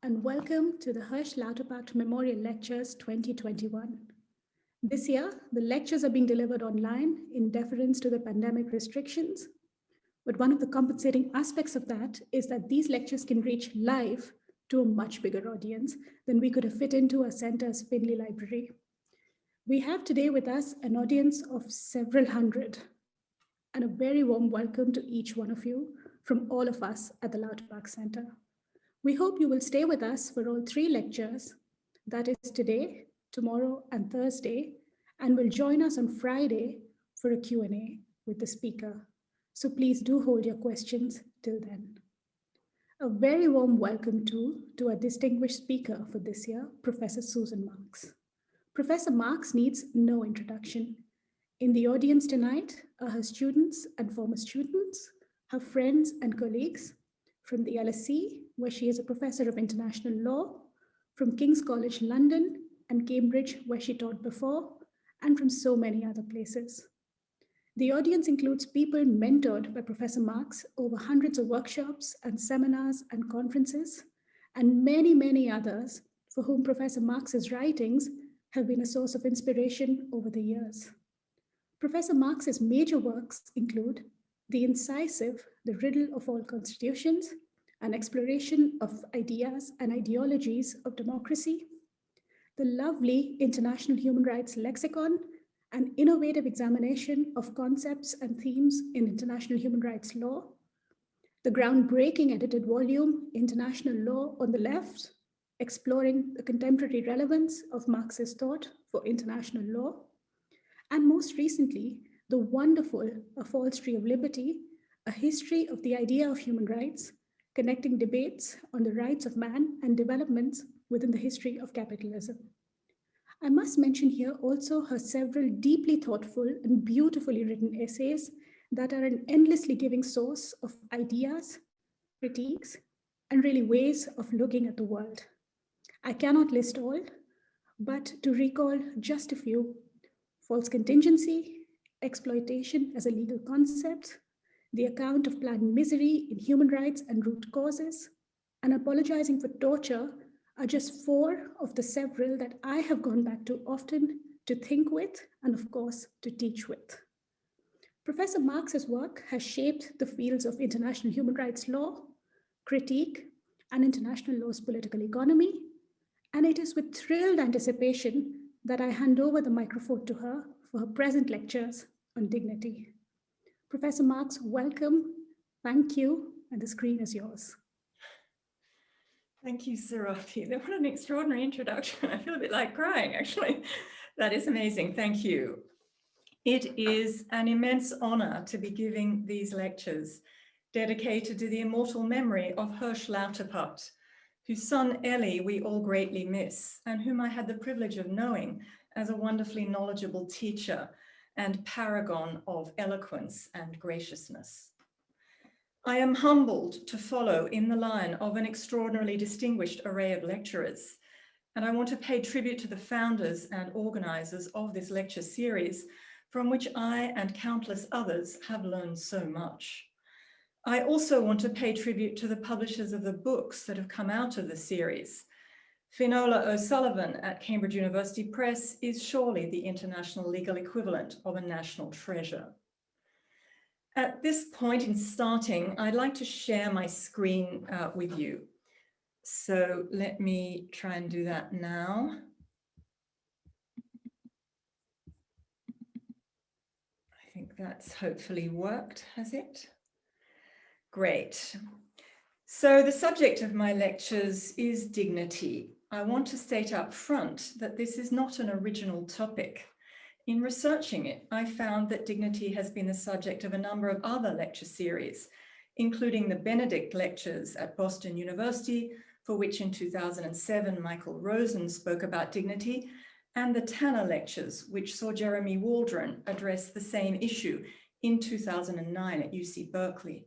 and welcome to the Hersch Lauterpacht Memorial Lectures 2021. This year, the lectures are being delivered online in deference to the pandemic restrictions. But one of the compensating aspects of that is that these lectures can reach live to a much bigger audience than we could have fit into our center's Finley Library. We have today with us an audience of several hundred, and a very warm welcome to each one of you from all of us at the Lauterpacht Center. We hope you will stay with us for all three lectures, that is today, tomorrow, and Thursday, and will join us on Friday for a Q&A with the speaker. So please do hold your questions till then. A very warm welcome to our distinguished speaker for this year, Professor Susan Marks. Professor Marks needs no introduction. In the audience tonight are her students and former students, her friends and colleagues from the LSE, where she is a professor of international law, from King's College London and Cambridge, where she taught before, and from so many other places. The audience includes people mentored by Professor Marks over hundreds of workshops and seminars and conferences, and many, many others for whom Professor Marks's writings have been a source of inspiration over the years. Professor Marks's major works include The Incisive, The Riddle of All Constitutions, an exploration of ideas and ideologies of democracy, the lovely International Human Rights Lexicon, an innovative examination of concepts and themes in international human rights law, the groundbreaking edited volume, International Law on the Left, exploring the contemporary relevance of Marxist thought for international law, and most recently, the wonderful A False Tree of Liberty, a history of the idea of human rights, connecting debates on the rights of man and developments within the history of capitalism. I must mention here also her several deeply thoughtful and beautifully written essays that are an endlessly giving source of ideas, critiques, and really ways of looking at the world. I cannot list all, but to recall just a few: false contingency, exploitation as a legal concept, the account of planned misery in human rights and root causes, and apologizing for torture are just four of the several that I have gone back to often to think with and of course to teach with. Professor Marks's work has shaped the fields of international human rights law, critique, and international law's political economy, and it is with thrilled anticipation that I hand over the microphone to her for her present lectures on dignity. Professor Marks, welcome, thank you, and the screen is yours. Thank you, Sarati. What an extraordinary introduction. I feel a bit like crying, actually. That is amazing. Thank you. It is an immense honor to be giving these lectures dedicated to the immortal memory of Hersch Lauterpacht, whose son Ellie we all greatly miss, and whom I had the privilege of knowing as a wonderfully knowledgeable teacher and paragon of eloquence and graciousness. I am humbled to follow in the line of an extraordinarily distinguished array of lecturers, and I want to pay tribute to the founders and organizers of this lecture series, from which I and countless others have learned so much. I also want to pay tribute to the publishers of the books that have come out of the series. Finola O'Sullivan at Cambridge University Press is surely the international legal equivalent of a national treasure. At this point in starting, I'd like to share my screen with you. So let me try and do that now. I think that's hopefully worked, has it? Great. So the subject of my lectures is dignity. I want to state up front that this is not an original topic. In researching it, I found that dignity has been the subject of a number of other lecture series, including the Benedict Lectures at Boston University, for which in 2007 Michael Rosen spoke about dignity, and the Tanner Lectures, which saw Jeremy Waldron address the same issue in 2009 at UC Berkeley.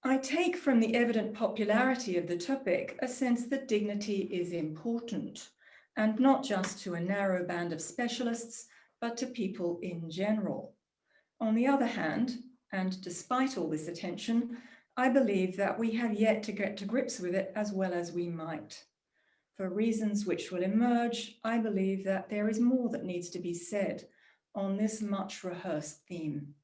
I take from the evident popularity of the topic a sense that dignity is important, and not just to a narrow band of specialists, but to people in general. On the other hand, and despite all this attention, I believe that we have yet to get to grips with it as well as we might. For reasons which will emerge, I believe that there is more that needs to be said on this much rehearsed theme.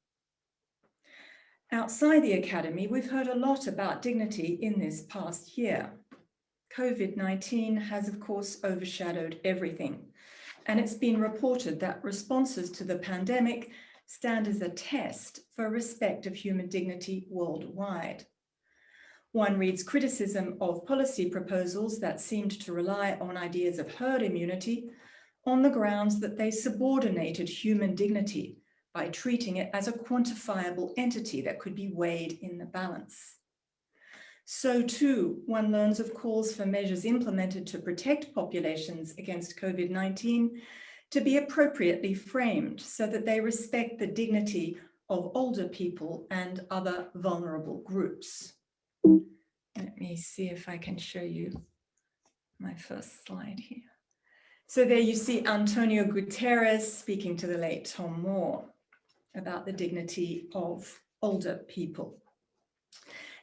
Outside the academy, we've heard a lot about dignity in this past year. COVID-19 has, of course, overshadowed everything, and it's been reported that responses to the pandemic stand as a test for respect of human dignity worldwide. One reads criticism of policy proposals that seemed to rely on ideas of herd immunity on the grounds that they subordinated human dignity by treating it as a quantifiable entity that could be weighed in the balance. So too, one learns of calls for measures implemented to protect populations against COVID-19 to be appropriately framed so that they respect the dignity of older people and other vulnerable groups. Let me see if I can show you my first slide here. So there you see Antonio Guterres speaking to the late Tom Moore about the dignity of older people.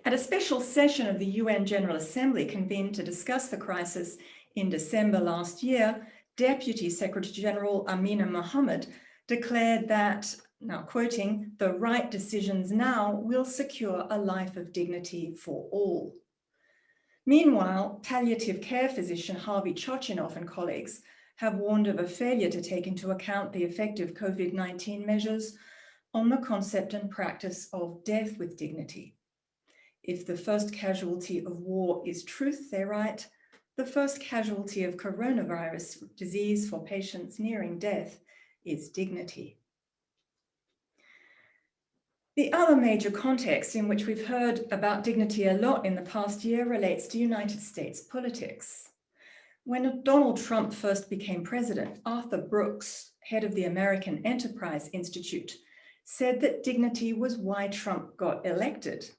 At a special session of the UN General Assembly convened to discuss the crisis in December last year, Deputy Secretary General Amina Mohammed declared that, now quoting, "the right decisions now will secure a life of dignity for all." Meanwhile, palliative care physician Harvey Chochinov and colleagues have warned of a failure to take into account the effect of COVID-19 measures on the concept and practice of death with dignity. If the first casualty of war is truth, they write, the first casualty of coronavirus disease for patients nearing death is dignity. The other major context in which we've heard about dignity a lot in the past year relates to United States politics. When Donald Trump first became president, Arthur Brooks, head of the American Enterprise Institute, said that dignity was why Trump got elected.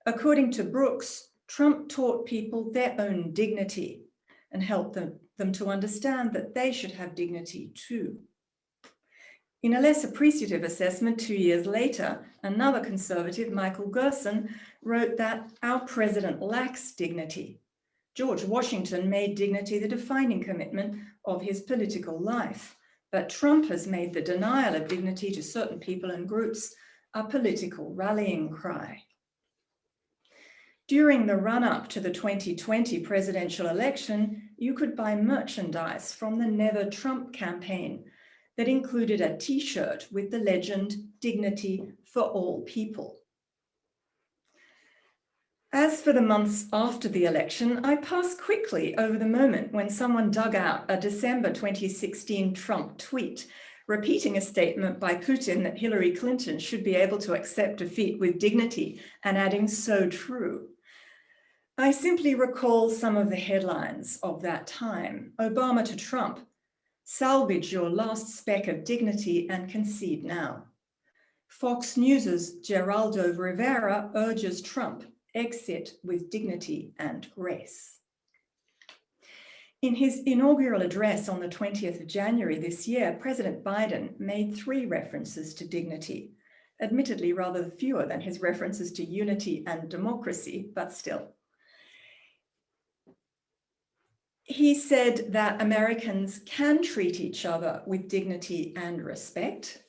According to Brooks, Trump taught people their own dignity and helped them to understand that they should have dignity too. In a less appreciative assessment 2 years later, another conservative, Michael Gerson, wrote that our president lacks dignity. George Washington made dignity the defining commitment of his political life, but Trump has made the denial of dignity to certain people and groups a political rallying cry. During the run-up to the 2020 presidential election, you could buy merchandise from the Never Trump campaign that included a t-shirt with the legend, "Dignity for all people." As for the months after the election, I passed quickly over the moment when someone dug out a December 2016 Trump tweet, repeating a statement by Putin that Hillary Clinton should be able to accept defeat with dignity, and adding, "so true." I simply recall some of the headlines of that time. Obama to Trump, "salvage your last speck of dignity and concede now." Fox News's Geraldo Rivera urges Trump, "exit with dignity and grace." In his inaugural address on the 20th of January this year, President Biden made 3 references to dignity, admittedly rather fewer than his references to unity and democracy, but still. He said that Americans can treat each other with dignity and respect.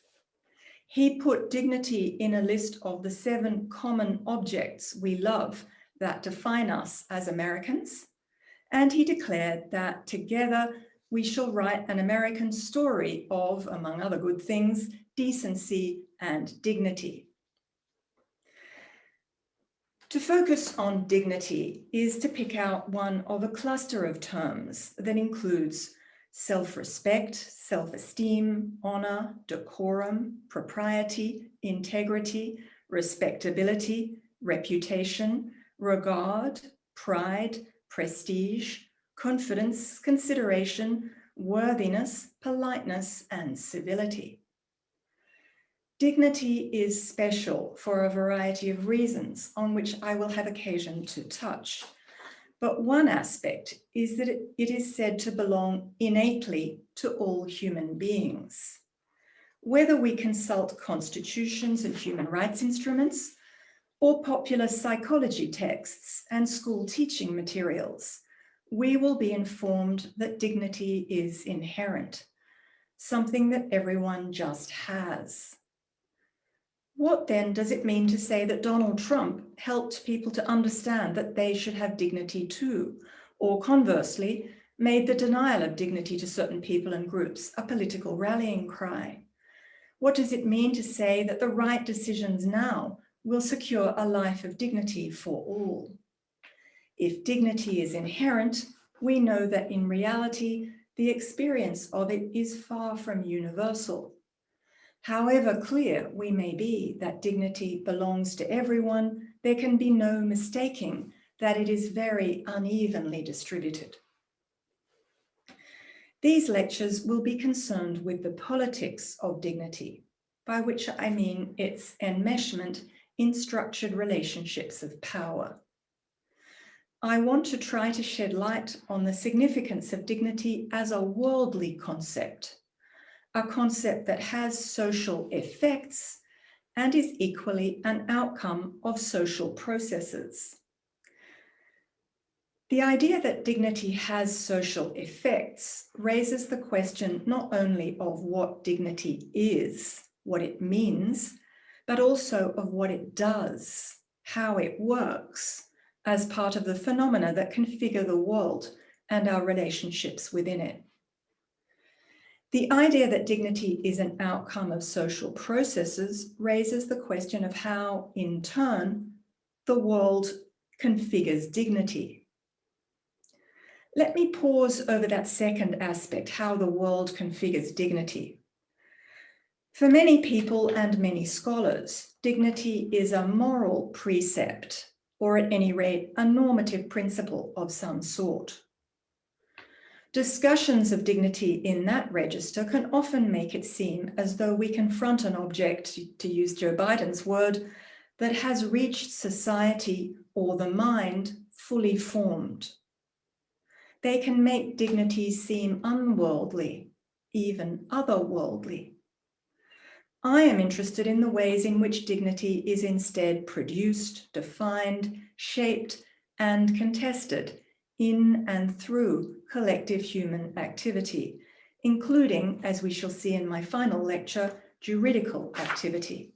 He put dignity in a list of the 7 common objects we love that define us as Americans. And he declared that together we shall write an American story of, among other good things, decency and dignity. To focus on dignity is to pick out one of a cluster of terms that includes self-respect, self-esteem, honor, decorum, propriety, integrity, respectability, reputation, regard, pride, prestige, confidence, consideration, worthiness, politeness, and civility. Dignity is special for a variety of reasons on which I will have occasion to touch. But one aspect is that it is said to belong innately to all human beings. Whether we consult constitutions and human rights instruments, or popular psychology texts and school teaching materials, we will be informed that dignity is inherent, something that everyone just has. What then does it mean to say that Donald Trump helped people to understand that they should have dignity too, or conversely, made the denial of dignity to certain people and groups a political rallying cry? What does it mean to say that the right decisions now will secure a life of dignity for all? If dignity is inherent, we know that in reality, the experience of it is far from universal. However clear we may be that dignity belongs to everyone, there can be no mistaking that it is very unevenly distributed. These lectures will be concerned with the politics of dignity, by which I mean its enmeshment in structured relationships of power. I want to try to shed light on the significance of dignity as a worldly concept, a concept that has social effects and is equally an outcome of social processes. The idea that dignity has social effects raises the question not only of what dignity is, what it means, but also of what it does, how it works, as part of the phenomena that configure the world and our relationships within it. The idea that dignity is an outcome of social processes raises the question of how, in turn, the world configures dignity. Let me pause over that second aspect, how the world configures dignity. For many people and many scholars, dignity is a moral precept, or at any rate, a normative principle of some sort. Discussions of dignity in that register can often make it seem as though we confront an object, to use Joe Biden's word, that has reached society or the mind fully formed. They can make dignity seem unworldly, even otherworldly. I am interested in the ways in which dignity is instead produced, defined, shaped, and contested in and through collective human activity, including, as we shall see in my final lecture, juridical activity.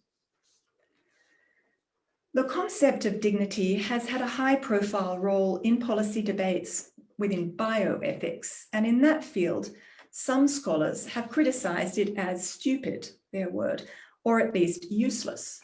The concept of dignity has had a high-profile role in policy debates within bioethics, and in that field, some scholars have criticized it as stupid, their word, or at least useless.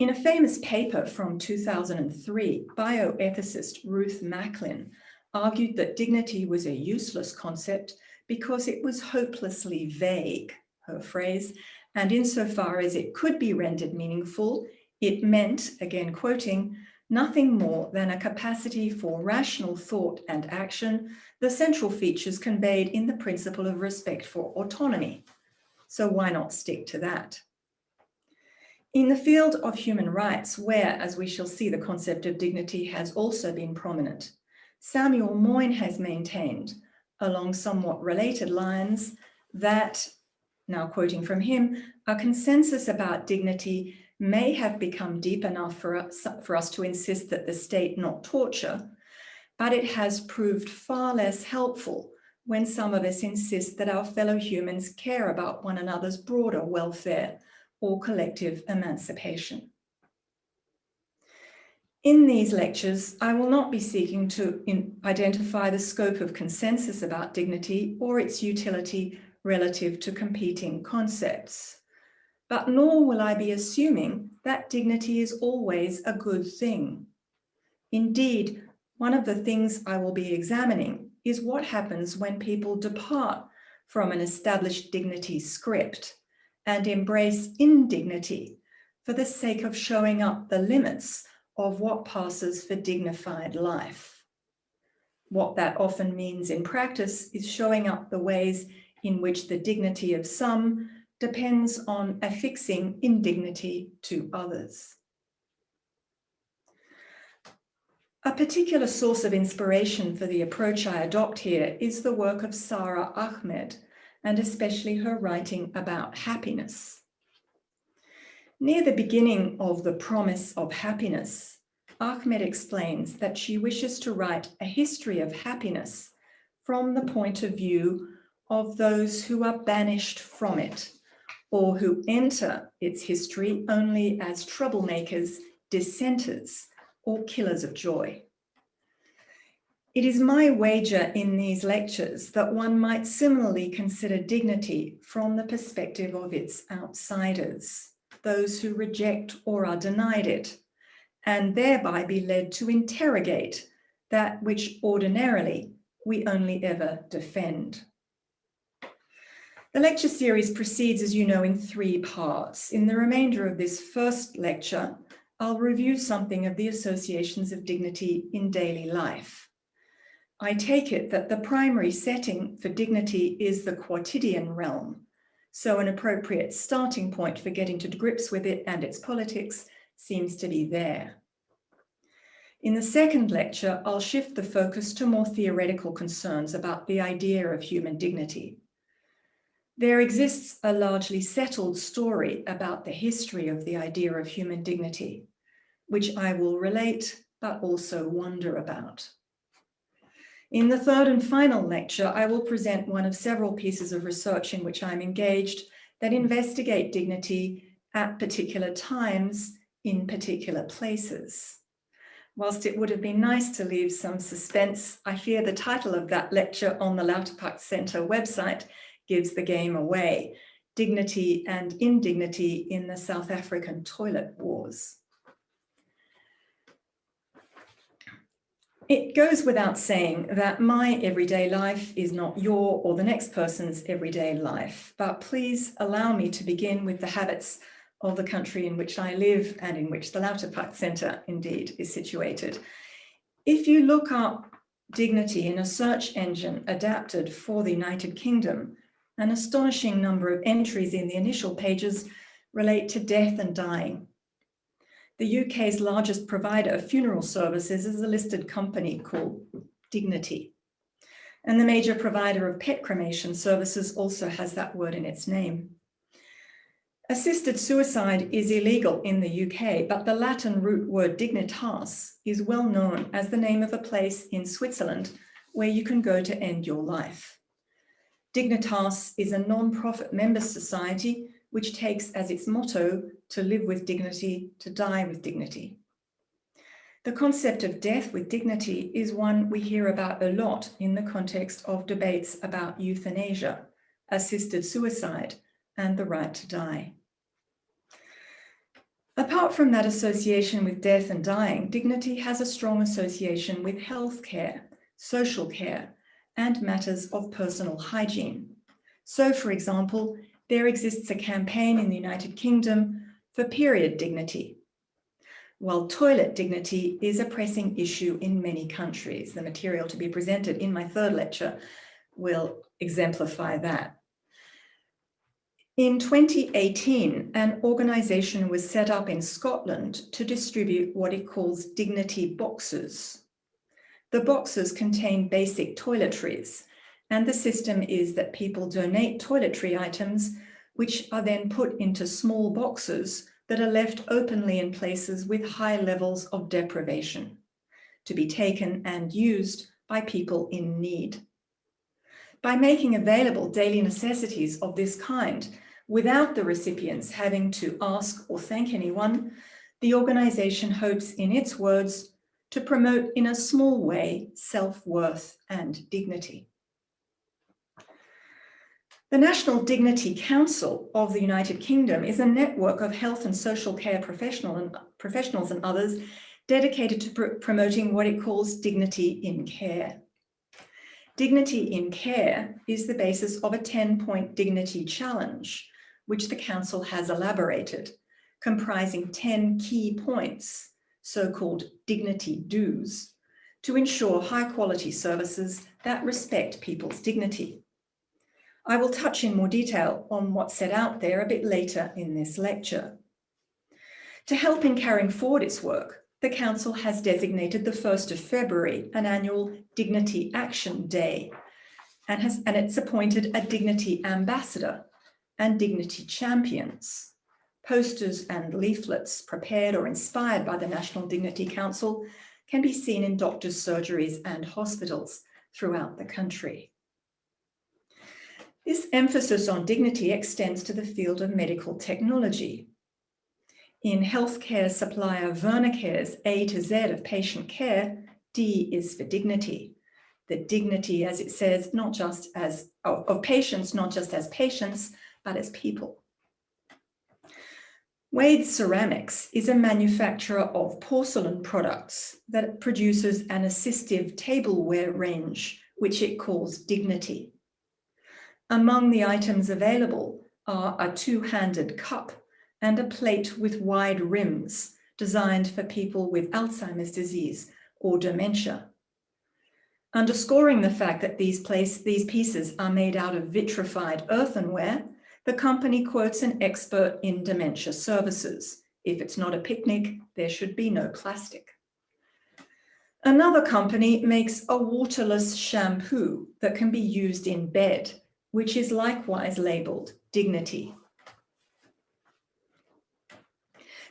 In a famous paper from 2003, bioethicist Ruth Macklin argued that dignity was a useless concept because it was hopelessly vague, her phrase, and insofar as it could be rendered meaningful, it meant, again quoting, nothing more than a capacity for rational thought and action, the central features conveyed in the principle of respect for autonomy. So why not stick to that? In the field of human rights, where, as we shall see, the concept of dignity has also been prominent, Samuel Moyn has maintained, along somewhat related lines, that, now quoting from him, a consensus about dignity may have become deep enough for us to insist that the state not torture, but it has proved far less helpful when some of us insist that our fellow humans care about one another's broader welfare or collective emancipation. In these lectures, I will not be seeking to identify the scope of consensus about dignity or its utility relative to competing concepts, but nor will I be assuming that dignity is always a good thing. Indeed, one of the things I will be examining is what happens when people depart from an established dignity script and embrace indignity for the sake of showing up the limits of what passes for dignified life. What that often means in practice is showing up the ways in which the dignity of some depends on affixing indignity to others. A particular source of inspiration for the approach I adopt here is the work of Sara Ahmed, and especially her writing about happiness. Near the beginning of The Promise of Happiness, Ahmed explains that she wishes to write a history of happiness from the point of view of those who are banished from it, or who enter its history only as troublemakers, dissenters, or killers of joy. It is my wager in these lectures that one might similarly consider dignity from the perspective of its outsiders, those who reject or are denied it, and thereby be led to interrogate that which ordinarily we only ever defend. The lecture series proceeds, as you know, in 3 parts. In the remainder of this first lecture, I'll review something of the associations of dignity in daily life. I take it that the primary setting for dignity is the quotidian realm, so an appropriate starting point for getting to grips with it and its politics seems to be there. In the second lecture, I'll shift the focus to more theoretical concerns about the idea of human dignity. There exists a largely settled story about the history of the idea of human dignity, which I will relate but also wonder about. In the third and final lecture, I will present one of several pieces of research in which I'm engaged that investigate dignity at particular times in particular places. Whilst it would have been nice to leave some suspense, I fear the title of that lecture on the Lauterpacht Center website gives the game away: Dignity and Indignity in the South African Toilet Wars. It goes without saying that my everyday life is not your or the next person's everyday life, but please allow me to begin with the habits of the country in which I live and in which the Lauterpacht Center indeed is situated. If you look up dignity in a search engine adapted for the United Kingdom, an astonishing number of entries in the initial pages relate to death and dying. The UK's largest provider of funeral services is a listed company called Dignity. And the major provider of pet cremation services also has that word in its name. Assisted suicide is illegal in the UK, but the Latin root word dignitas is well known as the name of a place in Switzerland where you can go to end your life. Dignitas is a non-profit member society which takes as its motto to live with dignity, to die with dignity. The concept of death with dignity is one we hear about a lot in the context of debates about euthanasia, assisted suicide, and the right to die. Apart from that association with death and dying, dignity has a strong association with healthcare, social care, and matters of personal hygiene. So, for example, there exists a campaign in the United Kingdom for period dignity, while toilet dignity is a pressing issue in many countries. The material to be presented in my third lecture will exemplify that. In 2018, an organisation was set up in Scotland to distribute what it calls dignity boxes. The boxes contain basic toiletries, and the system is that people donate toiletry items which are then put into small boxes that are left openly in places with high levels of deprivation, to be taken and used by people in need. By making available daily necessities of this kind, without the recipients having to ask or thank anyone, the organisation hopes, in its words, to promote in a small way self-worth and dignity. The National Dignity Council of the United Kingdom is a network of health and social care professionals and others dedicated to promoting what it calls dignity in care. Dignity in care is the basis of a 10-point dignity challenge, which the Council has elaborated, comprising 10 key points, so-called dignity do's, to ensure high-quality services that respect people's dignity. I will touch in more detail on what's set out there a bit later in this lecture. To help in carrying forward its work, the Council has designated the 1st of February an annual Dignity Action Day, and it's appointed a Dignity Ambassador and Dignity Champions. Posters and leaflets prepared or inspired by the National Dignity Council can be seen in doctors' surgeries and hospitals throughout the country. This emphasis on dignity extends to the field of medical technology. In healthcare supplier Wernicare's A to Z of patient care, D is for dignity. The dignity, as it says, not just as of patients, not just as patients, but as people. Wade Ceramics is a manufacturer of porcelain products that produces an assistive tableware range, which it calls Dignity. Among the items available are a two-handed cup and a plate with wide rims designed for people with Alzheimer's disease or dementia. Underscoring the fact that these pieces are made out of vitrified earthenware, the company quotes an expert in dementia services. If it's not a picnic, there should be no plastic. Another company makes a waterless shampoo that can be used in bed, which is likewise labeled Dignity.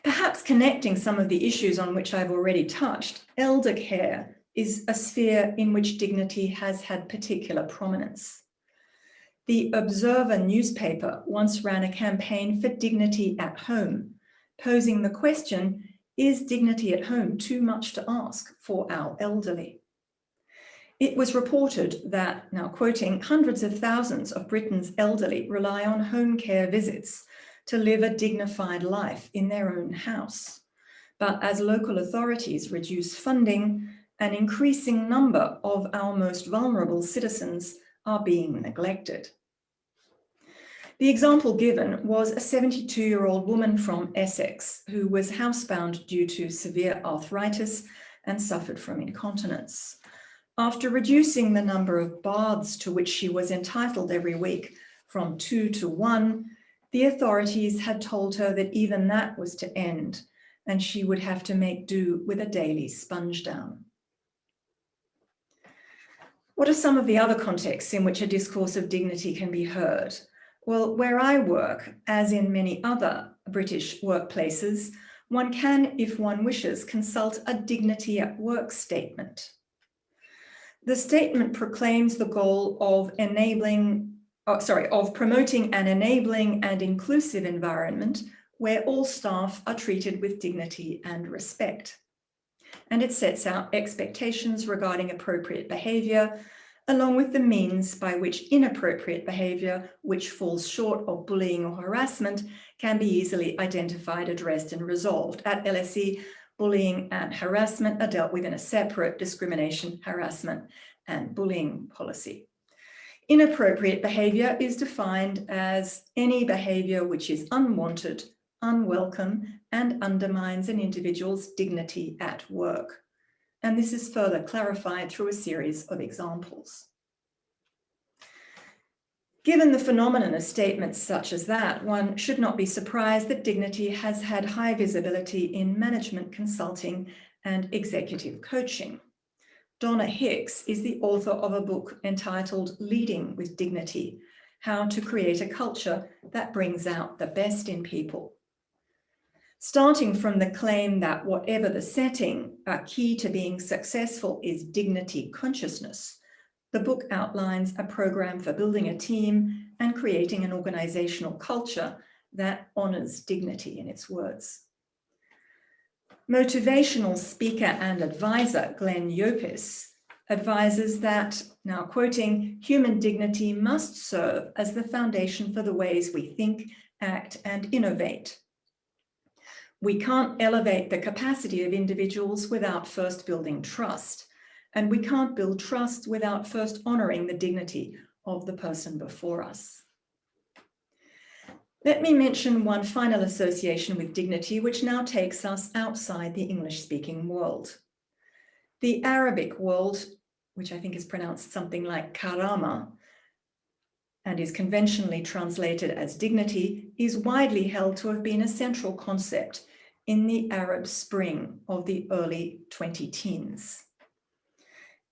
Perhaps connecting some of the issues on which I've already touched, elder care is a sphere in which dignity has had particular prominence. The Observer newspaper once ran a campaign for dignity at home, posing the question, is dignity at home too much to ask for our elderly? It was reported that, now quoting, hundreds of thousands of Britain's elderly rely on home care visits to live a dignified life in their own house. But as local authorities reduce funding, an increasing number of our most vulnerable citizens are being neglected. The example given was a 72-year-old woman from Essex who was housebound due to severe arthritis and suffered from incontinence. After reducing the number of baths to which she was entitled every week from 2 to 1, the authorities had told her that even that was to end, and she would have to make do with a daily sponge down. What are some of the other contexts in which a discourse of dignity can be heard? Well, where I work, as in many other British workplaces, one can, if one wishes, consult a dignity at work statement. The statement proclaims the goal of promoting an enabling and inclusive environment where all staff are treated with dignity and respect. And it sets out expectations regarding appropriate behaviour, along with the means by which inappropriate behaviour, which falls short of bullying or harassment, can be easily identified, addressed and resolved. At LSE, bullying and harassment are dealt with in a separate discrimination, harassment and bullying policy. Inappropriate behaviour is defined as any behaviour which is unwanted, unwelcome, and undermines an individual's dignity at work. And this is further clarified through a series of examples. Given the phenomenon of statements such as that, one should not be surprised that dignity has had high visibility in management consulting and executive coaching. Donna Hicks is the author of a book entitled Leading with Dignity: How to Create a Culture That Brings Out the Best in People. Starting from the claim that whatever the setting, a key to being successful is dignity consciousness, the book outlines a program for building a team and creating an organizational culture that honors dignity, in its words. Motivational speaker and advisor Glenn Yopis advises that, now quoting, human dignity must serve as the foundation for the ways we think, act, and innovate. We can't elevate the capacity of individuals without first building trust, and we can't build trust without first honoring the dignity of the person before us. Let me mention one final association with dignity, which now takes us outside the English-speaking world. The Arabic world, which I think is pronounced something like karama, and is conventionally translated as dignity, is widely held to have been a central concept in the Arab Spring of the early 2010s.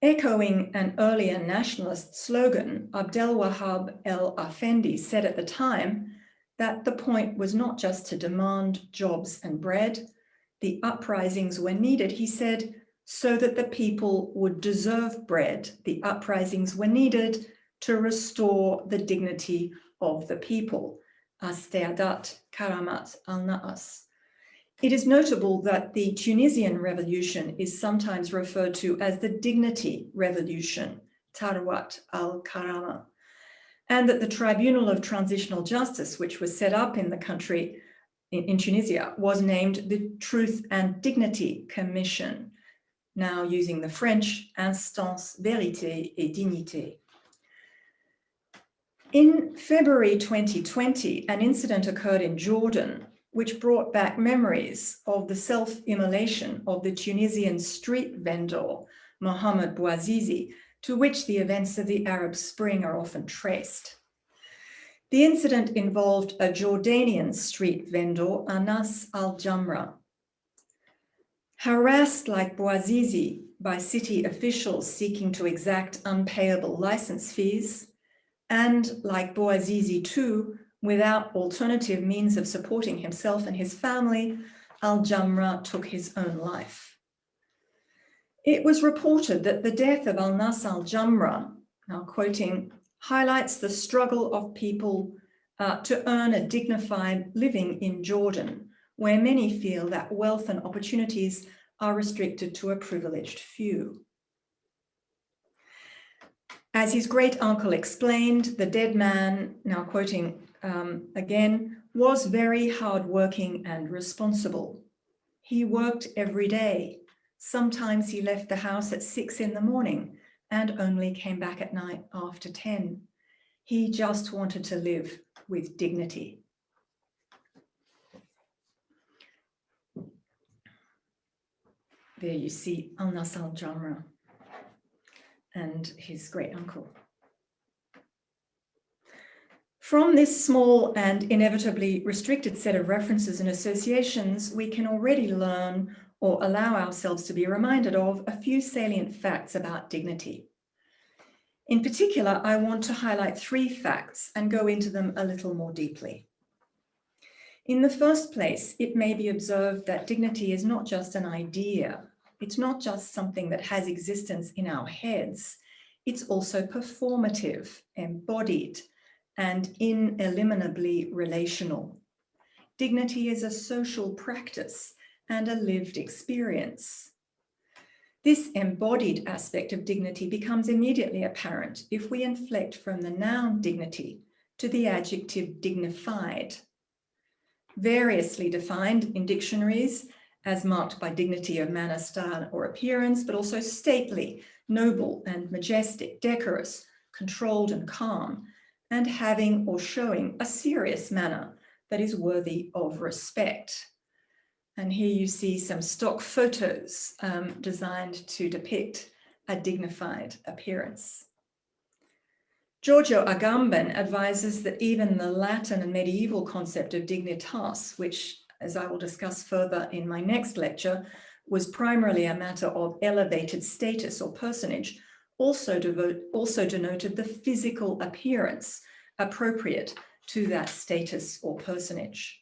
Echoing an earlier nationalist slogan, Abdel Wahab El Afendi said at the time that the point was not just to demand jobs and bread. The uprisings were needed, he said, so that the people would deserve bread. The uprisings were needed to restore the dignity of the people. Asteadat karamat al-na'as. It is notable that the Tunisian revolution is sometimes referred to as the dignity revolution, Tarwat al-Karama, and that the Tribunal of Transitional Justice, which was set up in the country, in Tunisia, was named the Truth and Dignity Commission, now using the French Instance Vérité et Dignité. In February 2020, an incident occurred in Jordan, which brought back memories of the self-immolation of the Tunisian street vendor, Mohamed Bouazizi, to which the events of the Arab Spring are often traced. The incident involved a Jordanian street vendor, Anas al-Jamra. Harassed like Bouazizi by city officials seeking to exact unpayable license fees, and like Bouazizi too, without alternative means of supporting himself and his family, al-Jamra took his own life. It was reported that the death of Anas al-Jamra, now quoting, highlights the struggle of people to earn a dignified living in Jordan, where many feel that wealth and opportunities are restricted to a privileged few. As his great uncle explained, the dead man, now quoting again, was very hardworking and responsible. He worked every day. Sometimes he left the house at 6 in the morning and only came back at night after 10. He just wanted to live with dignity. There you see Anas al-Jamra and his great uncle. From this small and inevitably restricted set of references and associations, we can already learn or allow ourselves to be reminded of a few salient facts about dignity. In particular, I want to highlight 3 facts and go into them a little more deeply. In the first place, it may be observed that dignity is not just an idea. It's not just something that has existence in our heads. It's also performative, embodied, and ineliminably relational. Dignity is a social practice and a lived experience. This embodied aspect of dignity becomes immediately apparent if we inflect from the noun dignity to the adjective dignified. Variously defined in dictionaries as marked by dignity of manner, style, or appearance, but also stately, noble and majestic, decorous, controlled and calm, and having or showing a serious manner that is worthy of respect. And here you see some stock photos designed to depict a dignified appearance. Giorgio Agamben advises that even the Latin and medieval concept of dignitas, which, as I will discuss further in my next lecture, was primarily a matter of elevated status or personage, also denoted the physical appearance appropriate to that status or personage.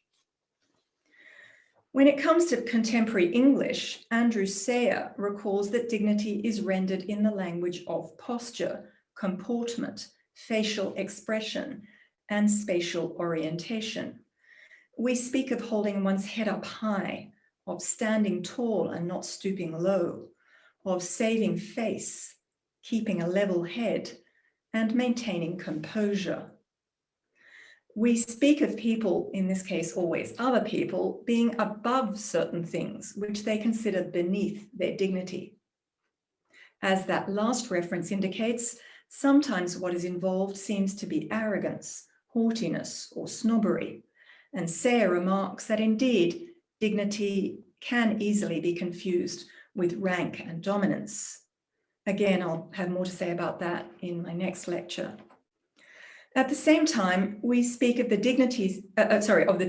When it comes to contemporary English, Andrew Sayre recalls that dignity is rendered in the language of posture, comportment, facial expression, and spatial orientation. We speak of holding one's head up high, of standing tall and not stooping low, of saving face, keeping a level head, and maintaining composure. We speak of people, in this case always other people, being above certain things which they consider beneath their dignity. As that last reference indicates, sometimes what is involved seems to be arrogance, haughtiness, or snobbery. And Sayre remarks that indeed, dignity can easily be confused with rank and dominance. Again, I'll have more to say about that in my next lecture. At the same time, we speak of the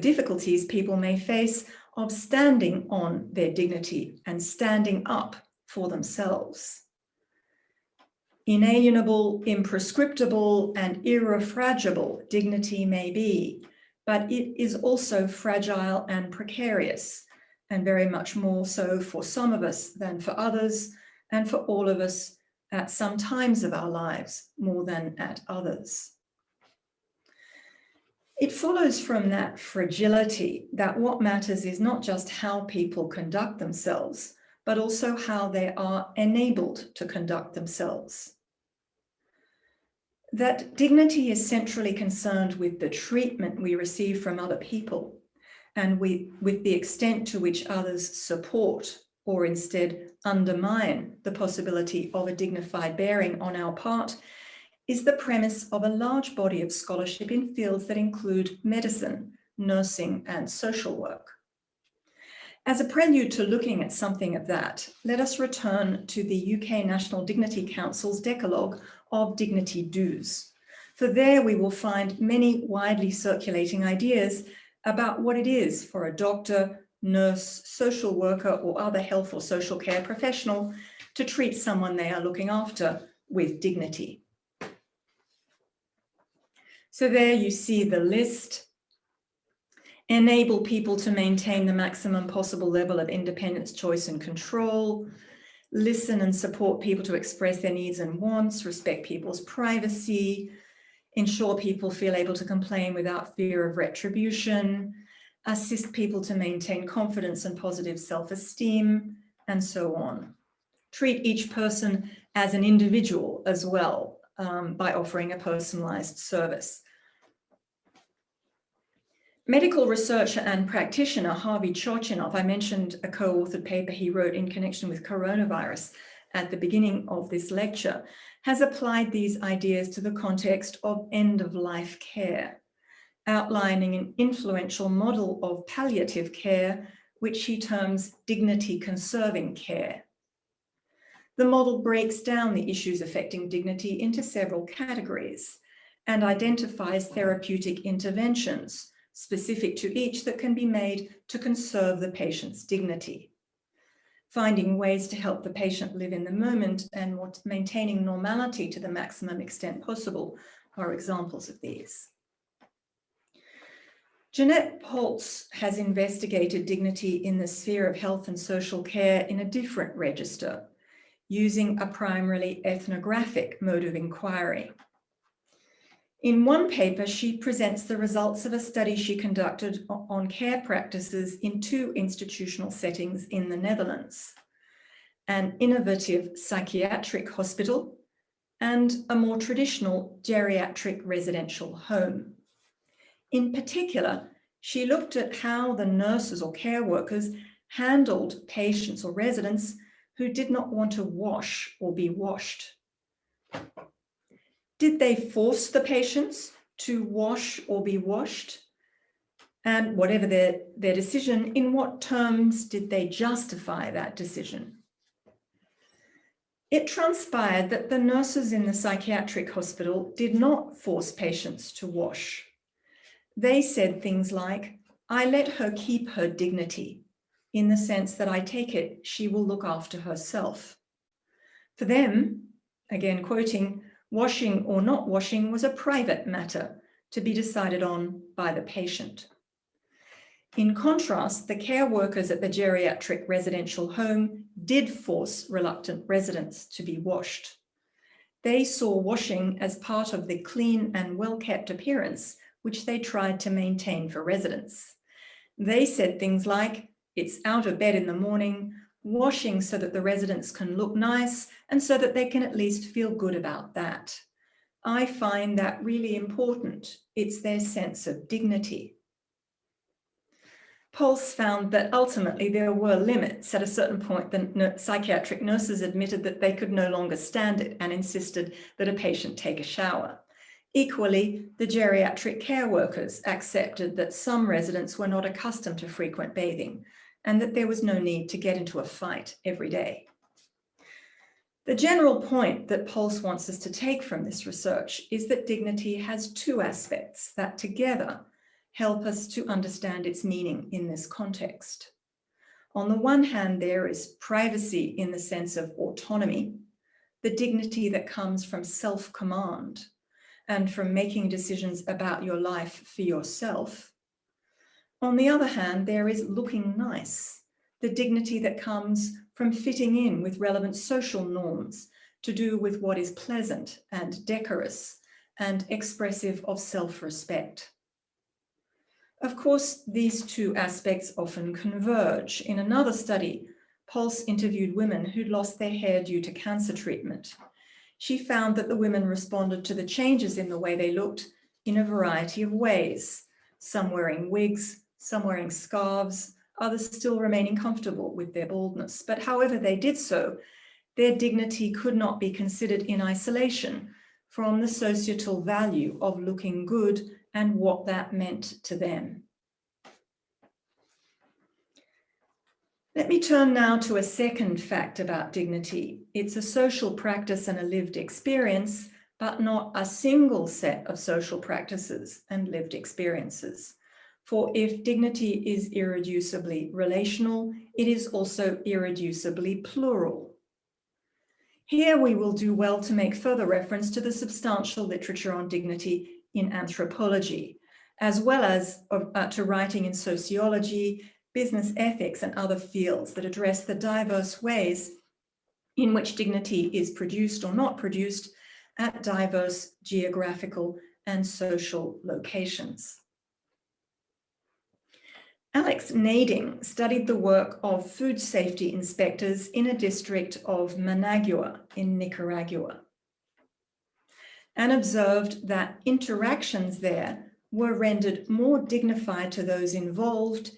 difficulties people may face of standing on their dignity and standing up for themselves. Inalienable, imprescriptible, and irrefragable dignity may be, but it is also fragile and precarious, and very much more so for some of us than for others, and for all of us at some times of our lives more than at others. It follows from that fragility that what matters is not just how people conduct themselves, but also how they are enabled to conduct themselves. That dignity is centrally concerned with the treatment we receive from other people, and with the extent to which others support or instead undermine the possibility of a dignified bearing on our part, is the premise of a large body of scholarship in fields that include medicine, nursing, and social work. As a prelude to looking at something of that, let us return to the UK National Dignity Council's decalogue of dignity dues. For there we will find many widely circulating ideas about what it is for a doctor, nurse, social worker, or other health or social care professional to treat someone they are looking after with dignity. So there you see the list. Enable people to maintain the maximum possible level of independence, choice, and control. Listen and support people to express their needs and wants, respect people's privacy, ensure people feel able to complain without fear of retribution, assist people to maintain confidence and positive self-esteem, and so on. Treat each person as an individual as well, by offering a personalized service. Medical researcher and practitioner Harvey Chochinov, I mentioned a co-authored paper he wrote in connection with coronavirus at the beginning of this lecture, has applied these ideas to the context of end-of-life care, outlining an influential model of palliative care, which he terms dignity-conserving care. The model breaks down the issues affecting dignity into several categories and identifies therapeutic interventions specific to each that can be made to conserve the patient's dignity. Finding ways to help the patient live in the moment and maintaining normality to the maximum extent possible are examples of these. Jeanette Poltz has investigated dignity in the sphere of health and social care in a different register, using a primarily ethnographic mode of inquiry. In one paper, she presents the results of a study she conducted on care practices in 2 institutional settings in the Netherlands, an innovative psychiatric hospital and a more traditional geriatric residential home. In particular, she looked at how the nurses or care workers handled patients or residents who did not want to wash or be washed. Did they force the patients to wash or be washed? And whatever their decision, in what terms did they justify that decision? It transpired that the nurses in the psychiatric hospital did not force patients to wash. They said things like, "I let her keep her dignity, in the sense that I take it she will look after herself." For them, again quoting, washing or not washing was a private matter to be decided on by the patient. In contrast, the care workers at the geriatric residential home did force reluctant residents to be washed. They saw washing as part of the clean and well-kept appearance which they tried to maintain for residents. They said things like, "It's out of bed in the morning, washing so that the residents can look nice and so that they can at least feel good about that. I find that really important. It's their sense of dignity." Poltz found that ultimately there were limits. At a certain point, the psychiatric nurses admitted that they could no longer stand it and insisted that a patient take a shower. Equally, the geriatric care workers accepted that some residents were not accustomed to frequent bathing and that there was no need to get into a fight every day. The general point that Poltz wants us to take from this research is that dignity has 2 aspects that together help us to understand its meaning in this context. On the one hand, there is privacy in the sense of autonomy, the dignity that comes from self-command and from making decisions about your life for yourself. On the other hand, there is looking nice, the dignity that comes from fitting in with relevant social norms to do with what is pleasant and decorous and expressive of self-respect. Of course, these two aspects often converge. In another study, Pulse interviewed women who'd lost their hair due to cancer treatment. She found that the women responded to the changes in the way they looked in a variety of ways, some wearing wigs, some wearing scarves, others still remaining comfortable with their baldness. But however they did so, their dignity could not be considered in isolation from the societal value of looking good and what that meant to them. Let me turn now to a second fact about dignity. It's a social practice and a lived experience, but not a single set of social practices and lived experiences. For if dignity is irreducibly relational, it is also irreducibly plural. Here we will do well to make further reference to the substantial literature on dignity in anthropology, as well as to writing in sociology, business ethics, and other fields that address the diverse ways in which dignity is produced or not produced at diverse geographical and social locations. Alex Nading studied the work of food safety inspectors in a district of Managua in Nicaragua and observed that interactions there were rendered more dignified to those involved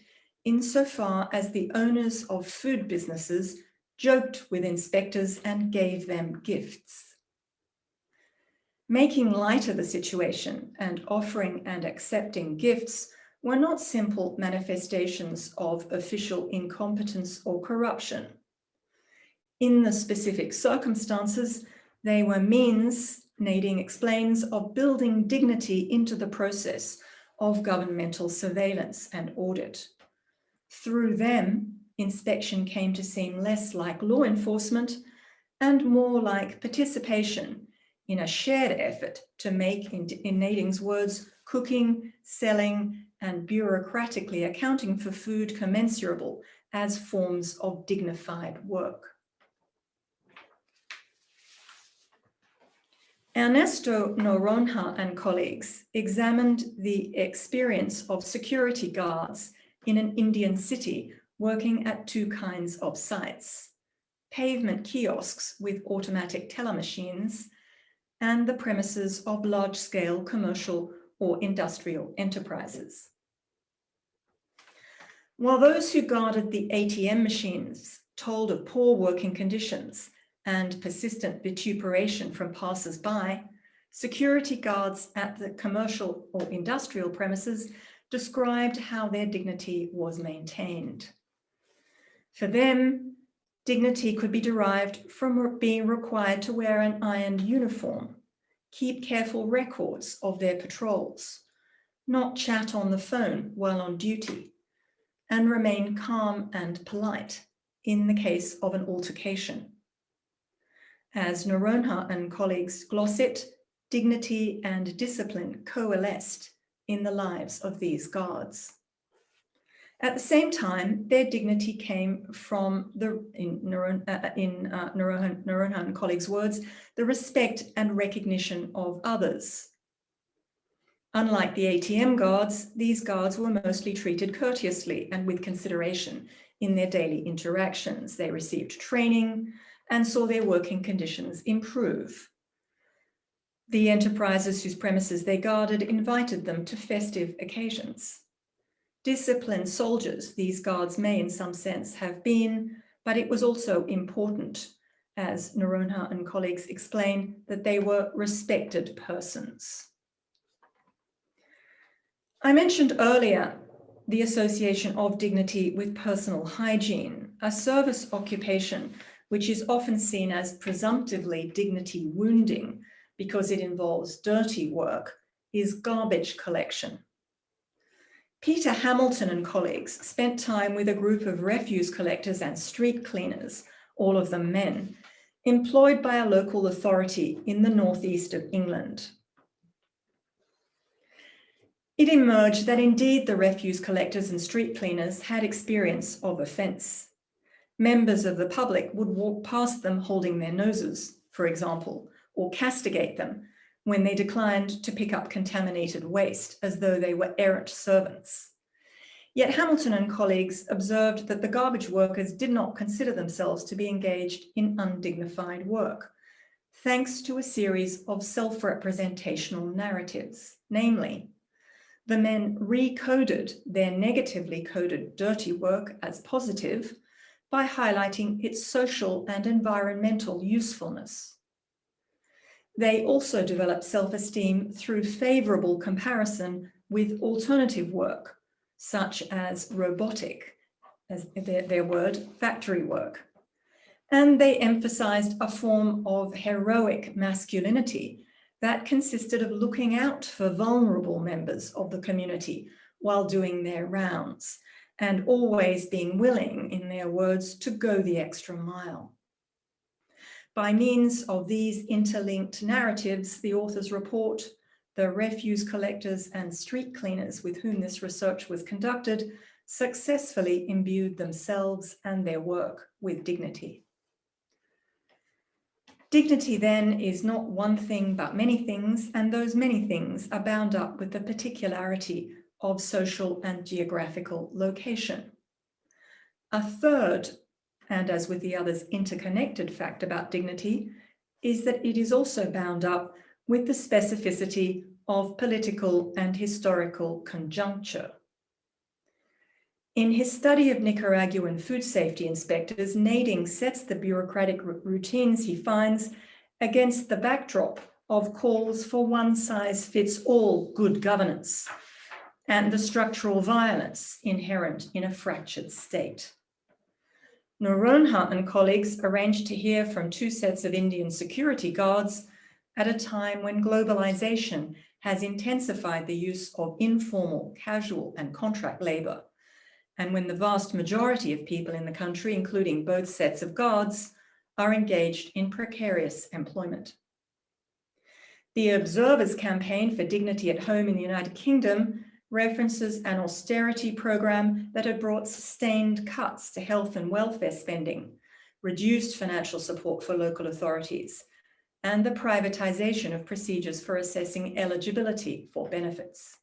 insofar as the owners of food businesses joked with inspectors and gave them gifts. Making light of the situation and offering and accepting gifts were not simple manifestations of official incompetence or corruption. In the specific circumstances, they were means, Nading explains, of building dignity into the process of governmental surveillance and audit. Through them, inspection came to seem less like law enforcement and more like participation in a shared effort to make, in Nading's words, cooking, selling, and bureaucratically accounting for food commensurable as forms of dignified work. Ernesto Noronha and colleagues examined the experience of security guards in an Indian city working at two kinds of sites: pavement kiosks with automatic teller machines and the premises of large-scale commercial or industrial enterprises. While those who guarded the ATM machines told of poor working conditions and persistent vituperation from passers-by, security guards at the commercial or industrial premises described how their dignity was maintained. For them, dignity could be derived from being required to wear an ironed uniform, keep careful records of their patrols, not chat on the phone while on duty, and remain calm and polite in the case of an altercation. As Noronha and colleagues gloss it, dignity and discipline coalesced in the lives of these guards. At the same time, their dignity came from, in Noronha and colleagues' words, the respect and recognition of others. Unlike the ATM guards, these guards were mostly treated courteously and with consideration in their daily interactions. They received training and saw their working conditions improve. The enterprises whose premises they guarded invited them to festive occasions. Disciplined soldiers, these guards may in some sense have been, but it was also important, as Noronha and colleagues explain, that they were respected persons. I mentioned earlier the association of dignity with personal hygiene, a service occupation which is often seen as presumptively dignity wounding because it involves dirty work, is garbage collection. Peter Hamilton and colleagues spent time with a group of refuse collectors and street cleaners, all of them men, employed by a local authority in the northeast of England. it emerged that indeed the refuse collectors and street cleaners had experience of offence. Members of the public would walk past them holding their noses, for example, or castigate them when they declined to pick up contaminated waste as though they were errant servants. Yet Hamilton and colleagues observed that the garbage workers did not consider themselves to be engaged in undignified work, thanks to a series of self-representational narratives. Namely, the men recoded their negatively coded dirty work as positive by highlighting its social and environmental usefulness. They also developed self-esteem through favorable comparison with alternative work, such as robotic, as their word, factory work. And they emphasized a form of heroic masculinity that consisted of looking out for vulnerable members of the community while doing their rounds, and always being willing, in their words, to go the extra mile. By means of these interlinked narratives, the authors report, the refuse collectors and street cleaners with whom this research was conducted successfully imbued themselves and their work with dignity. Dignity then is not one thing but many things, and those many things are bound up with the particularity of social and geographical location. A third, and as with the others interconnected fact about dignity, is that it is also bound up with the specificity of political and historical conjuncture. In his study of Nicaraguan food safety inspectors, Nading sets the bureaucratic routines he finds against the backdrop of calls for one-size-fits-all good governance and the structural violence inherent in a fractured state. Noronha and colleagues arranged to hear from two sets of Indian security guards at a time when globalization has intensified the use of informal, casual, and contract labor, and when the vast majority of people in the country, including both sets of guards, are engaged in precarious employment. The Observer's campaign for dignity at home in the United Kingdom references an austerity program that had brought sustained cuts to health and welfare spending, reduced financial support for local authorities, and the privatization of procedures for assessing eligibility for benefits.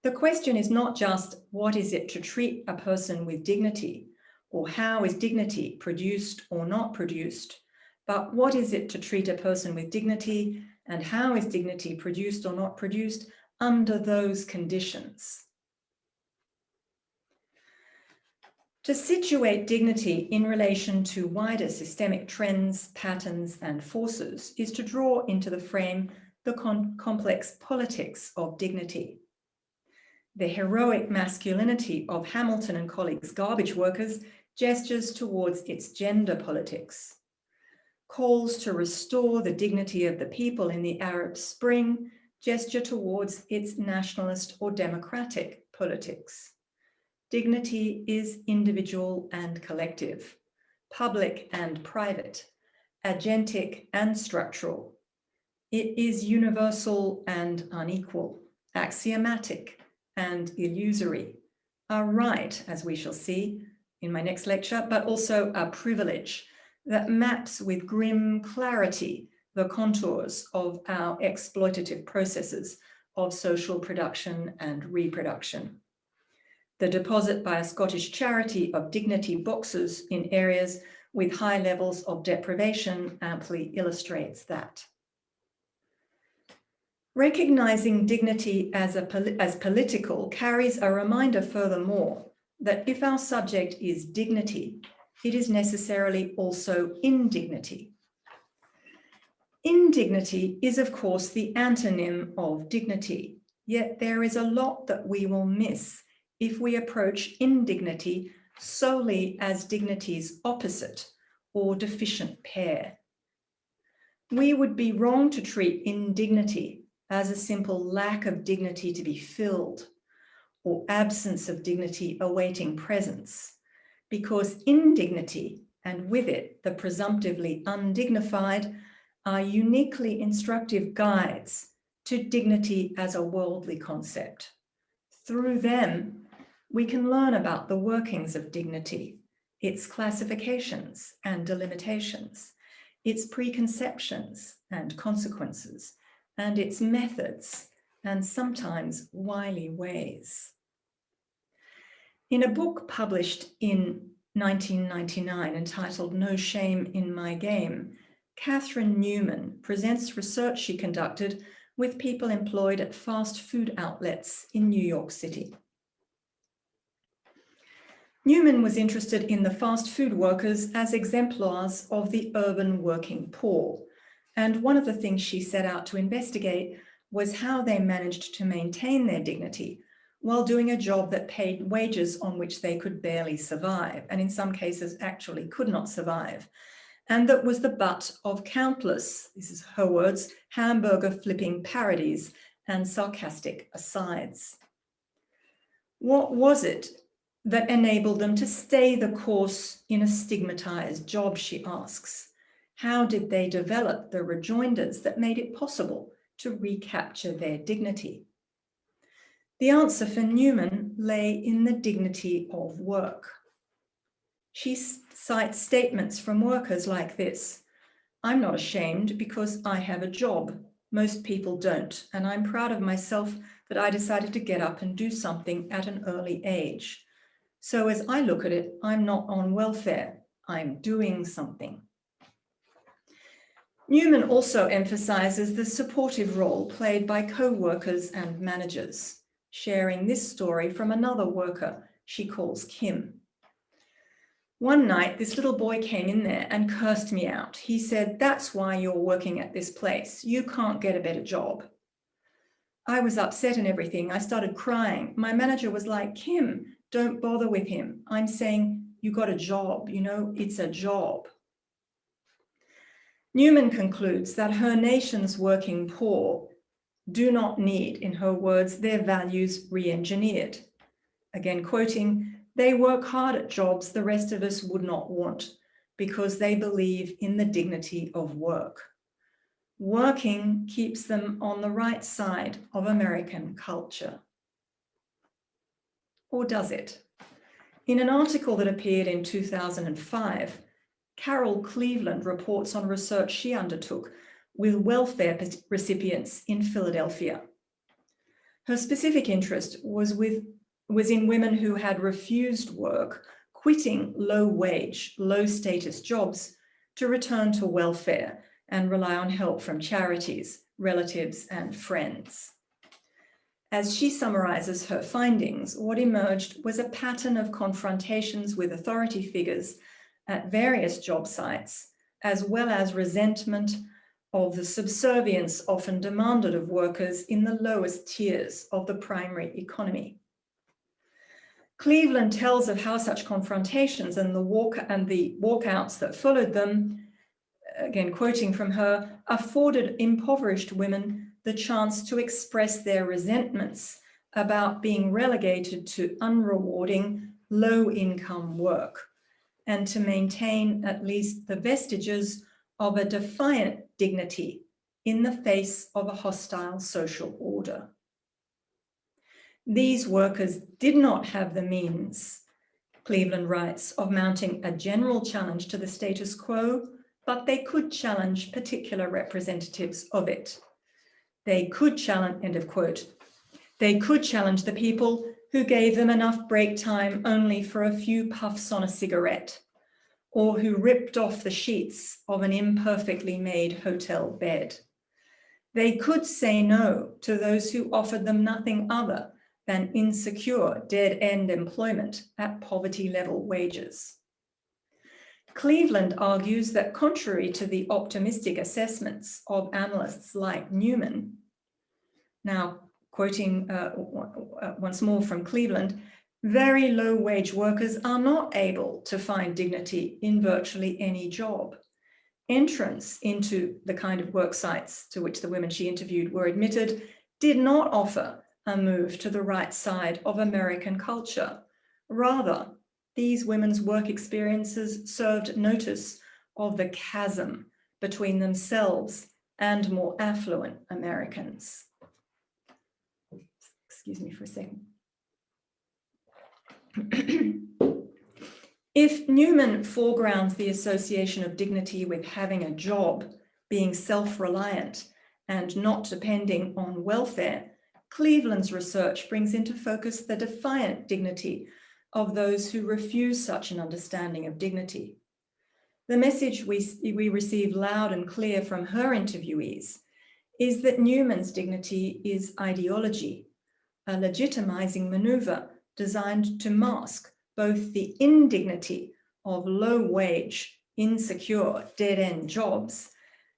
The question is not just what is it to treat a person with dignity, or how is dignity produced or not produced, but what is it to treat a person with dignity, and how is dignity produced or not produced under those conditions. To situate dignity in relation to wider systemic trends, patterns, and forces is to draw into the frame the complex politics of dignity. The heroic masculinity of Hamilton and colleagues' garbage workers gestures towards its gender politics. Calls to restore the dignity of the people in the Arab Spring gesture towards its nationalist or democratic politics. Dignity is individual and collective, public and private, agentic and structural. It is universal and unequal, axiomatic and illusory, a right, as we shall see in my next lecture, but also a privilege that maps with grim clarity the contours of our exploitative processes of social production and reproduction. The deposit by a Scottish charity of dignity boxes in areas with high levels of deprivation amply illustrates that. Recognizing dignity as political carries a reminder furthermore that if our subject is dignity, it is necessarily also indignity. Indignity is, of course, the antonym of dignity, yet there is a lot that we will miss if we approach indignity solely as dignity's opposite or deficient pair. We would be wrong to treat indignity as a simple lack of dignity to be filled or absence of dignity awaiting presence, because indignity, and with it the presumptively undignified, are uniquely instructive guides to dignity as a worldly concept. Through them, we can learn about the workings of dignity, its classifications and delimitations, its preconceptions and consequences, and its methods and sometimes wily ways. In a book published in 1999 entitled No Shame in My Game, Catherine Newman presents research she conducted with people employed at fast food outlets in New York City. Newman was interested in the fast food workers as exemplars of the urban working poor, and one of the things she set out to investigate was how they managed to maintain their dignity while doing a job that paid wages on which they could barely survive, and in some cases actually could not survive, and that was the butt of countless, this is her words, hamburger flipping parodies and sarcastic asides. What was it that enabled them to stay the course in a stigmatized job, she asks? How did they develop the rejoinders that made it possible to recapture their dignity? The answer for Newman lay in the dignity of work. She cites statements from workers like this: "I'm not ashamed because I have a job. Most people don't, and I'm proud of myself that I decided to get up and do something at an early age. So as I look at it, I'm not on welfare, I'm doing something." Newman also emphasizes the supportive role played by co-workers and managers, sharing this story from another worker she calls Kim. "One night, this little boy came in there and cursed me out. He said, 'That's why you're working at this place. You can't get a better job.' I was upset and everything. I started crying. My manager was like, 'Kim, don't bother with him.' I'm saying, 'You got a job, you know, it's a job.'" Newman concludes that her nation's working poor do not need, in her words, their values re-engineered. Again, quoting, "They work hard at jobs the rest of us would not want because they believe in the dignity of work. Working keeps them on the right side of American culture." Or does it? In an article that appeared in 2005, Carol Cleveland reports on research she undertook with welfare recipients in Philadelphia. Her specific interest was in women who had refused work, quitting low-wage, low-status jobs to return to welfare and rely on help from charities, relatives, and friends. As she summarizes her findings, what emerged was a pattern of confrontations with authority figures at various job sites, as well as resentment of the subservience often demanded of workers in the lowest tiers of the primary economy. Cleveland tells of how such confrontations and the walkouts that followed them, again quoting from her, afforded impoverished women the chance to express their resentments about being relegated to unrewarding, low-income work, and to maintain at least the vestiges of a defiant dignity in the face of a hostile social order. These workers did not have the means, Cleveland writes, of mounting a general challenge to the status quo, but they could challenge particular representatives of it. They could challenge, end of quote, they could challenge the people who gave them enough break time only for a few puffs on a cigarette, or who ripped off the sheets of an imperfectly made hotel bed. They could say no to those who offered them nothing other than insecure, dead-end employment at poverty-level wages. Cleveland argues that contrary to the optimistic assessments of analysts like Newman, now quoting once more from Cleveland, very low-wage workers are not able to find dignity in virtually any job. Entrance into the kind of work sites to which the women she interviewed were admitted did not offer a move to the right side of American culture. Rather, these women's work experiences served notice of the chasm between themselves and more affluent Americans. Excuse me for a second. If Newman foregrounds the association of dignity with having a job, being self-reliant, and not depending on welfare, Cleveland's research brings into focus the defiant dignity of those who refuse such an understanding of dignity. The message we receive loud and clear from her interviewees is that Newman's dignity is ideology, a legitimizing maneuver designed to mask both the indignity of low-wage, insecure, dead-end jobs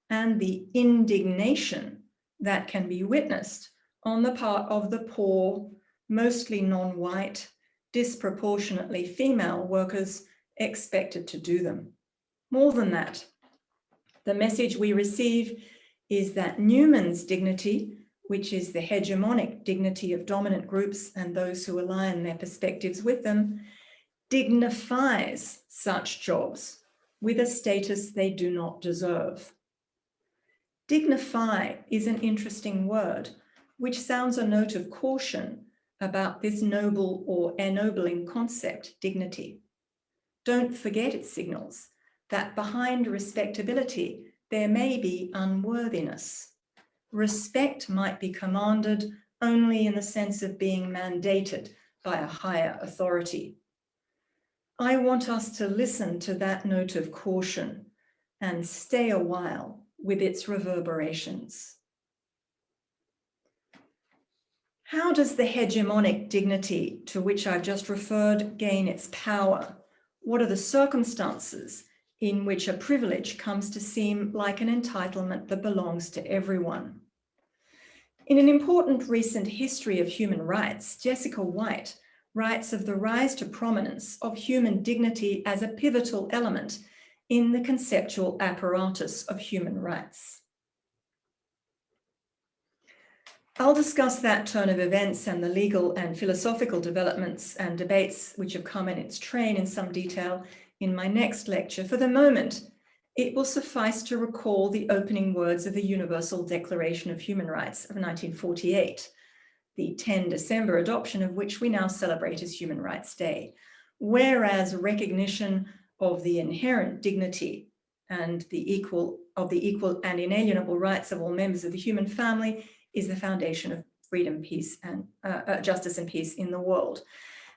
and the indignation that can be witnessed on the part of the poor, mostly non-white, disproportionately female workers expected to do them. More than that, the message we receive is that Newman's dignity, which is the hegemonic dignity of dominant groups and those who align their perspectives with them, dignifies such jobs with a status they do not deserve. Dignify is an interesting word, which sounds a note of caution about this noble or ennobling concept, dignity. Don't forget it signals that behind respectability, there may be unworthiness. Respect might be commanded only in the sense of being mandated by a higher authority. I want us to listen to that note of caution and stay a while with its reverberations. How does the hegemonic dignity to which I've just referred gain its power? What are the circumstances in which a privilege comes to seem like an entitlement that belongs to everyone? In an important recent history of human rights, Jessica White writes of the rise to prominence of human dignity as a pivotal element in the conceptual apparatus of human rights. I'll discuss that turn of events and the legal and philosophical developments and debates which have come in its train in some detail in my next lecture. For the moment, it will suffice to recall the opening words of the Universal Declaration of Human Rights of 1948, the 10 December adoption of which we now celebrate as Human Rights Day. Whereas recognition of the inherent dignity and the equal and inalienable rights of all members of the human family is the foundation of freedom, peace, and justice and peace in the world.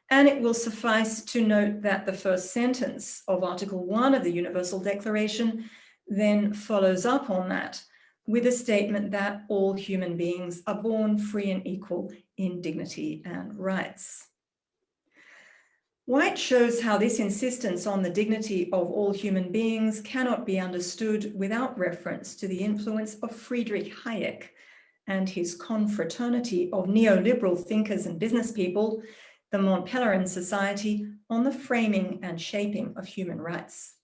And it will suffice to note that the first sentence of Article 1 of the Universal Declaration then follows up on that with a statement that all human beings are born free and equal in dignity and rights. White shows how this insistence on the dignity of all human beings cannot be understood without reference to the influence of Friedrich Hayek and his confraternity of neoliberal thinkers and business people, the Mont Pelerin Society, on the framing and shaping of human rights.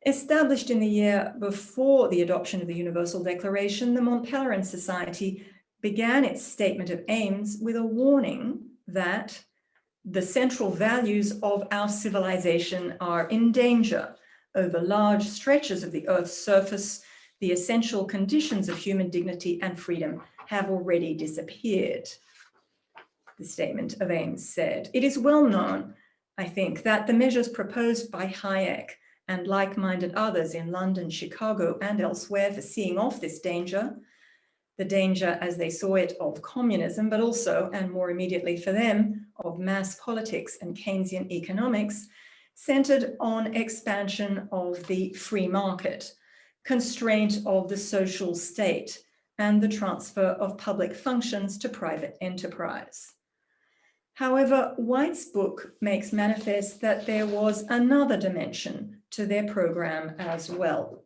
Established in the year before the adoption of the Universal Declaration, the Mont Pelerin Society began its statement of aims with a warning that the central values of our civilization are in danger. Over large stretches of the Earth's surface, the essential conditions of human dignity and freedom have already disappeared, the statement of aims said. It is well known, I think, that the measures proposed by Hayek and like-minded others in London, Chicago, and elsewhere for seeing off this danger, the danger as they saw it of communism, but also, and more immediately for them, of mass politics and Keynesian economics, centered on expansion of the free market, constraint of the social state, and the transfer of public functions to private enterprise. However, White's book makes manifest that there was another dimension to their program as well.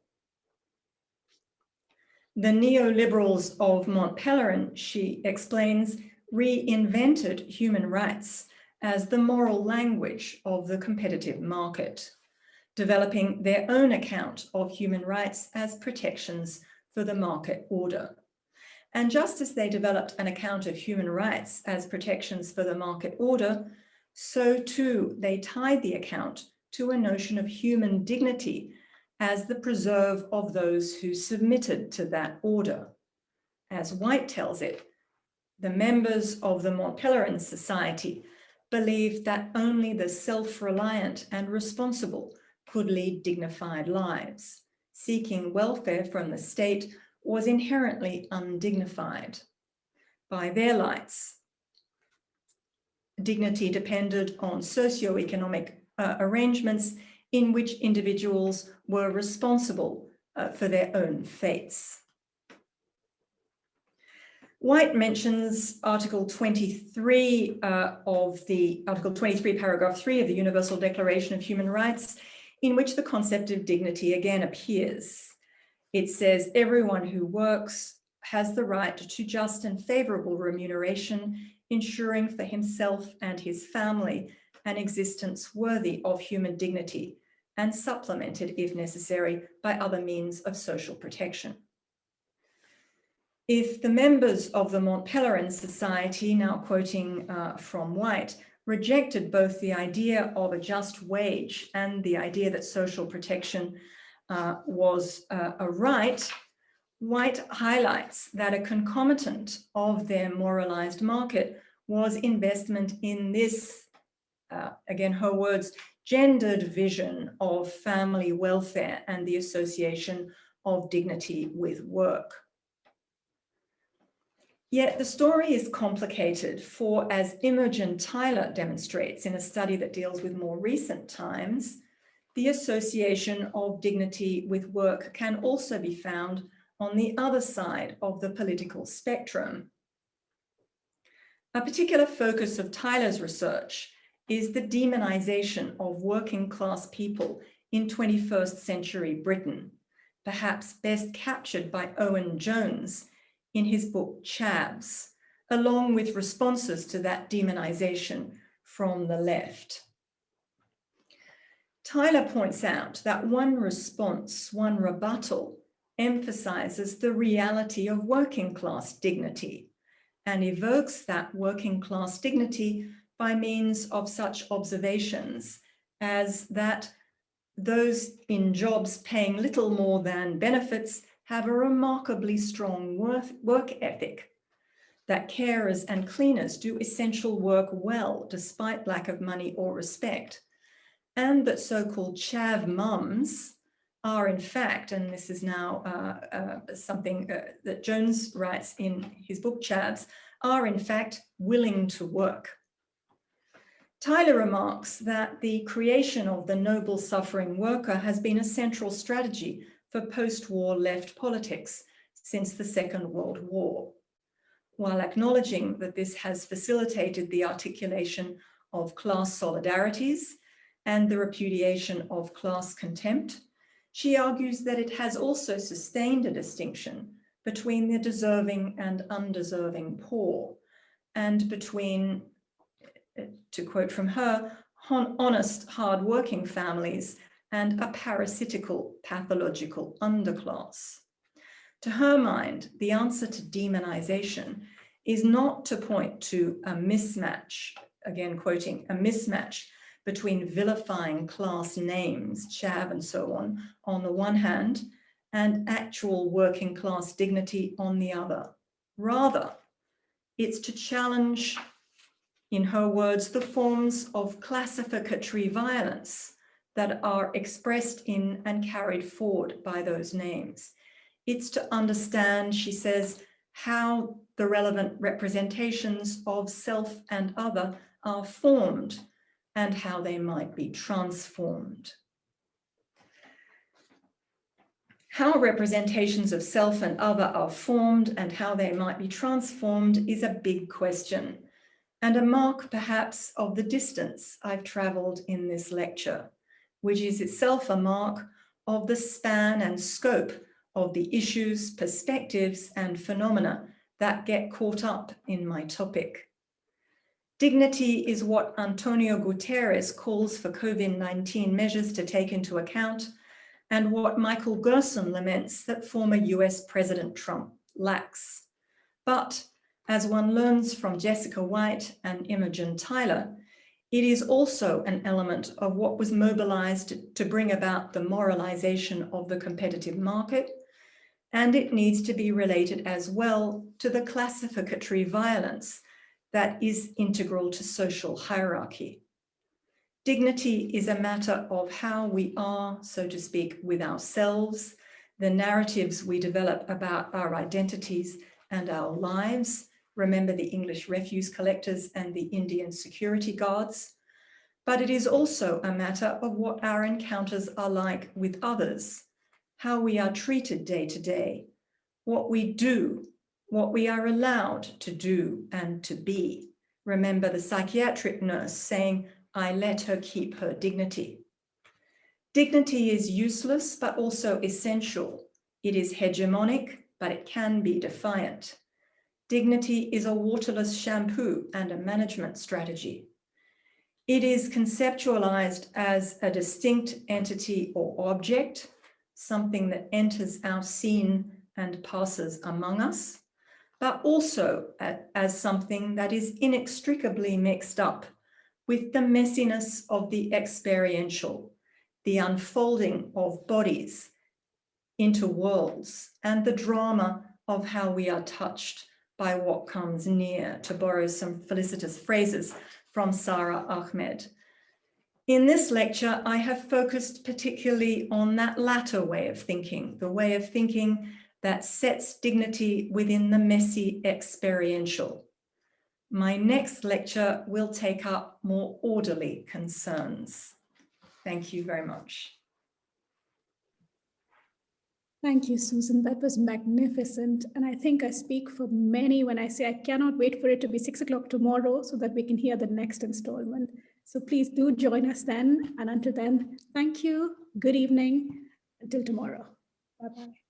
The neoliberals of Mont Pelerin, she explains, reinvented human rights as the moral language of the competitive market, developing their own account of human rights as protections for the market order. And just as they developed an account of human rights as protections for the market order, so too they tied the account to a notion of human dignity as the preserve of those who submitted to that order. As White tells it, The members of the Mont Pelerin Society believed that only the self-reliant and responsible could lead dignified lives. Seeking welfare from the state was inherently undignified. By their lights, dignity depended on socioeconomic arrangements in which individuals were responsible for their own fates. White mentions Article 23 Article 23, paragraph 3 of the Universal Declaration of Human Rights, in which the concept of dignity again appears. It says, everyone who works has the right to just and favorable remuneration, ensuring for himself and his family an existence worthy of human dignity and supplemented, if necessary, by other means of social protection. If the members of the Mont Pelerin Society, now quoting from White, rejected both the idea of a just wage and the idea that social protection was a right, White highlights that a concomitant of their moralized market was investment in this, again, her words, gendered vision of family welfare and the association of dignity with work. Yet the story is complicated, for as Imogen Tyler demonstrates in a study that deals with more recent times, the association of dignity with work can also be found on the other side of the political spectrum. A particular focus of Tyler's research is the demonization of working class people in 21st century Britain, perhaps best captured by Owen Jones in his book Chavs, along with responses to that demonization from the left. Tyler points out that one response, one rebuttal, emphasizes the reality of working class dignity and evokes that working class dignity by means of such observations as that those in jobs paying little more than benefits have a remarkably strong work ethic, that carers and cleaners do essential work well despite lack of money or respect, and that so-called chav mums are in fact, and this is now something that Jones writes in his book Chavs, are in fact willing to work. Tyler remarks that the creation of the noble suffering worker has been a central strategy for post-war left politics since the Second World War, while acknowledging that this has facilitated the articulation of class solidarities and the repudiation of class contempt. She argues that it has also sustained a distinction between the deserving and undeserving poor, and between, to quote from her, honest, hard-working families and a parasitical, pathological underclass. To her mind, the answer to demonization is not to point to a mismatch, again quoting, a mismatch between vilifying class names, chav and so on the one hand, and actual working class dignity on the other. Rather, it's to challenge, in her words, the forms of classificatory violence that are expressed in and carried forward by those names. It's to understand, she says, how the relevant representations of self and other are formed and how they might be transformed. How representations of self and other are formed and how they might be transformed is a big question, and a mark perhaps of the distance I've traveled in this lecture, which is itself a mark of the span and scope of the issues, perspectives, and phenomena that get caught up in my topic. Dignity is what Antonio Guterres calls for COVID-19 measures to take into account, and what Michael Gerson laments that former US President Trump lacks. But as one learns from Jessica White and Imogen Tyler, it is also an element of what was mobilized to bring about the moralization of the competitive market, And it needs to be related as well to the classificatory violence that is integral to social hierarchy. Dignity is a matter of how we are, so to speak, with ourselves, the narratives we develop about our identities and our lives. Remember the English refuse collectors and the Indian security guards. But it is also a matter of what our encounters are like with others, how we are treated day to day, what we do, what we are allowed to do and to be. Remember the psychiatric nurse saying, "I let her keep her dignity." Dignity is useless, but also essential. It is hegemonic, but it can be defiant. Dignity is a waterless shampoo and a management strategy. It is conceptualized as a distinct entity or object, something that enters our scene and passes among us, but also as something that is inextricably mixed up with the messiness of the experiential, the unfolding of bodies into worlds, and the drama of how we are touched by what comes near, to borrow some felicitous phrases from Sara Ahmed. In this lecture, I have focused particularly on that latter way of thinking, the way of thinking that sets dignity within the messy experiential. My next lecture will take up more orderly concerns. Thank you very much. Thank you, Susan. That was magnificent. And I think I speak for many when I say I cannot wait for it to be 6 o'clock tomorrow so that we can hear the next installment. So please do join us then. And until then, thank you. Good evening. Until tomorrow. Bye-bye.